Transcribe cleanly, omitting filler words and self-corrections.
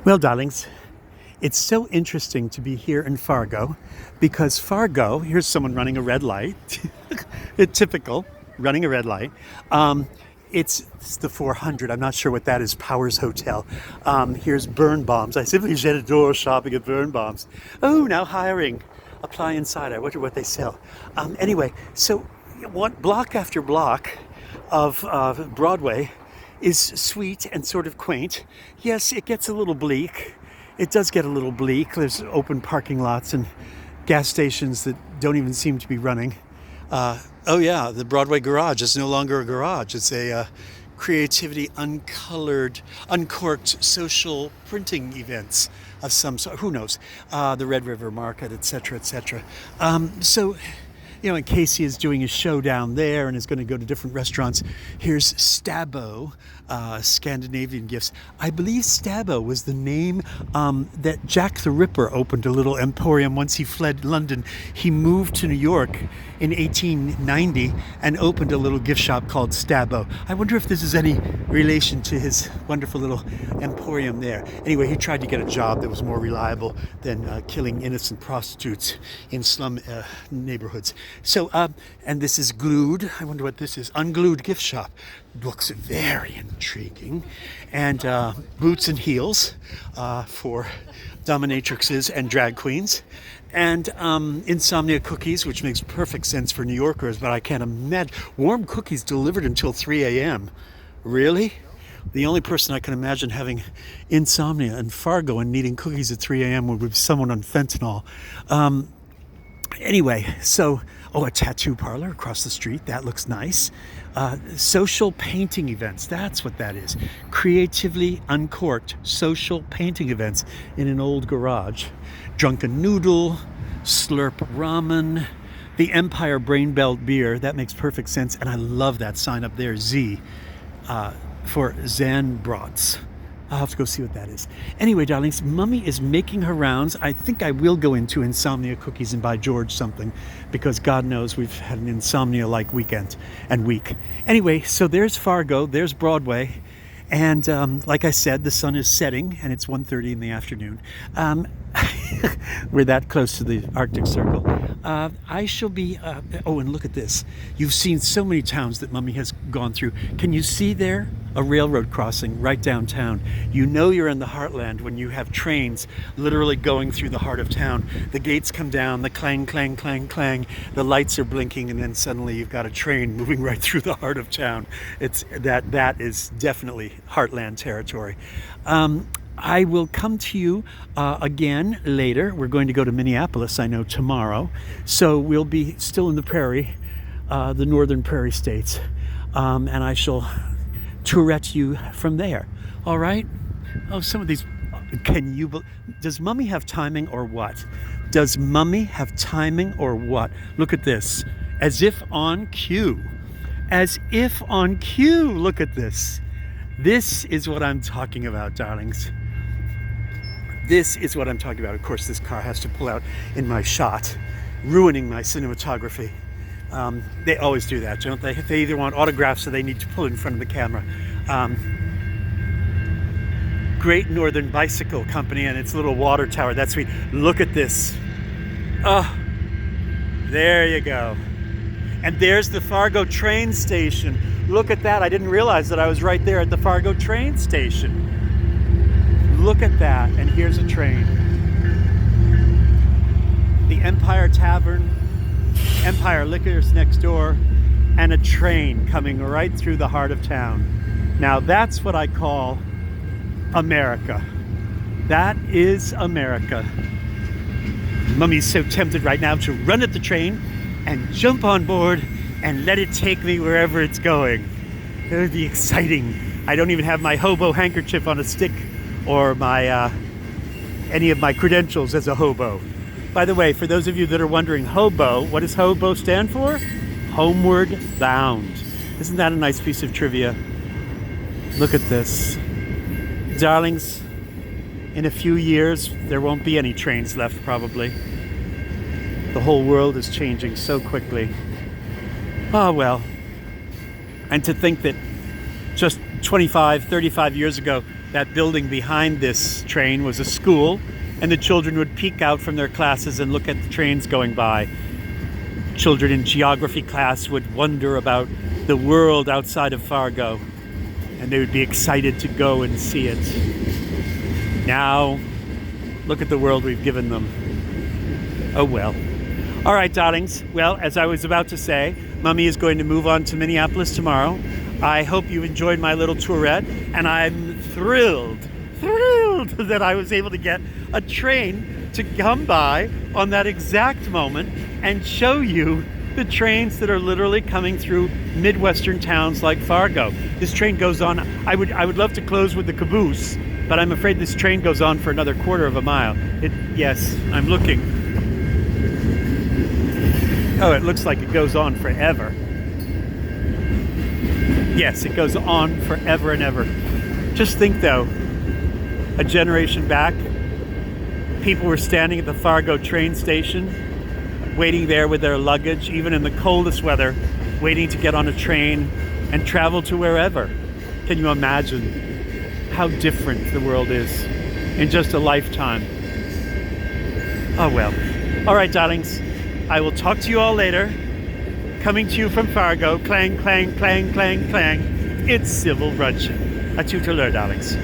Well, darlings, it's so interesting to be here in Fargo because Fargo, here's someone running a red light, typical, running a red light. It's the 400. I'm not sure what that is. Powers Hotel. Here's Burn Bombs. I simply j'adore shopping at Burn Bombs. Oh, now hiring. Apply inside. I wonder what they sell. Anyway, so one block after block of Broadway is sweet and sort of quaint. Yes, it gets a little bleak. It does get a little bleak. There's open parking lots and gas stations that don't even seem to be running. Oh yeah, the Broadway Garage is no longer a garage. It's a creativity uncolored, uncorked social printing events of some sort. Who knows? The Red River Market, etc., etc. So, you know, and Casey is doing a show down there and is going to go to different restaurants. Here's Stabbo, Scandinavian Gifts. I believe Stabbo was the name that Jack the Ripper opened a little emporium once he fled London. He moved to New York in 1890 and opened a little gift shop called Stabbo. I wonder if this is any relation to his wonderful little emporium there. Anyway, he tried to get a job that was more reliable than killing innocent prostitutes in slum neighborhoods. So, and this is Glued. I wonder what this is. Unglued Gift Shop. Looks very intriguing. And Boots and Heels for dominatrixes and drag queens. And Insomnia Cookies, which makes perfect sense for New Yorkers, but I can't imagine. Warm cookies delivered until 3 a.m. Really? The only person I can imagine having insomnia in Fargo and needing cookies at 3 a.m. would be someone on fentanyl. Anyway, so, a tattoo parlor across the street. That looks nice. Social painting events. That's what that is. Creatively uncorked social painting events in an old garage. Drunken Noodle, Slurp Ramen, the Empire Brain Belt Beer. That makes perfect sense. And I love that sign up there, Z, for Zan Brats. I'll have to go see what that is. Anyway, darlings, Mummy is making her rounds. I think I will go into Insomnia Cookies and buy George something because God knows we've had an insomnia-like weekend and week. Anyway, so there's Fargo, there's Broadway. And like I said, the sun is setting and it's 1:30 in the afternoon. We're that close to the Arctic Circle. I shall be, and look at this. You've seen so many towns that Mummy has gone through. Can you see there? A railroad crossing right downtown. You know you're in the heartland when you have trains literally going through the heart of town. The gates come down, the clang, clang, clang, clang. The lights are blinking, and then suddenly you've got a train moving right through the heart of town. That is definitely heartland territory. I will come to you again later. We're going to go to Minneapolis, I know, tomorrow. So we'll be still in the prairie, the northern prairie states. And I shall Tour-ette you from there. All right? Oh, some of these, does Mummy have timing or what? Does Mummy have timing or what? Look at this. As if on cue. As if on cue. Look at this. This is what I'm talking about, darlings. This is what I'm talking about. Of course, this car has to pull out in my shot, ruining my cinematography. They always do that, don't they? They either want autographs or they need to pull in front of the camera. Great Northern Bicycle Company and its little water tower. That's sweet. Look at this. Oh, there you go. And there's the Fargo train station. Look at that. I didn't realize that I was right there at the Fargo train station. Look at that. And here's a train. The Empire Tavern, Empire Liquors next door, and a train coming right through the heart of town. Now that's what I call America. That is America. Mummy's so tempted right now to run at the train and jump on board and let it take me wherever it's going. It would be exciting. I don't even have my hobo handkerchief on a stick or my any of my credentials as a hobo. By the way, for those of you that are wondering, hobo, what does hobo stand for? Homeward bound. Isn't that a nice piece of trivia? Look at this. Darlings, in a few years, there won't be any trains left, probably. The whole world is changing so quickly. Oh, well. And to think that just 25, 35 years ago, that building behind this train was a school, and the children would peek out from their classes and look at the trains going by. Children in geography class would wonder about the world outside of Fargo, and they would be excited to go and see it. Now, look at the world we've given them. Oh well. All right, darlings. Well, as I was about to say, Mummy is going to move on to Minneapolis tomorrow. I hope you enjoyed my little tourette, and I'm thrilled that I was able to get a train to come by on that exact moment and show you the trains that are literally coming through Midwestern towns like Fargo. This train goes on. I would love to close with the caboose, but I'm afraid this train goes on for another quarter of a mile. Yes, I'm looking. Oh, it looks like it goes on forever. Yes, it goes on forever and ever. Just think though, a generation back, people were standing at the Fargo train station, waiting there with their luggage, even in the coldest weather, waiting to get on a train and travel to wherever. Can you imagine how different the world is in just a lifetime? Oh well. All right, darlings. I will talk to you all later. Coming to you from Fargo, clang, clang, clang, clang, clang. It's Civil Rudge. A tout à l'heure, darlings.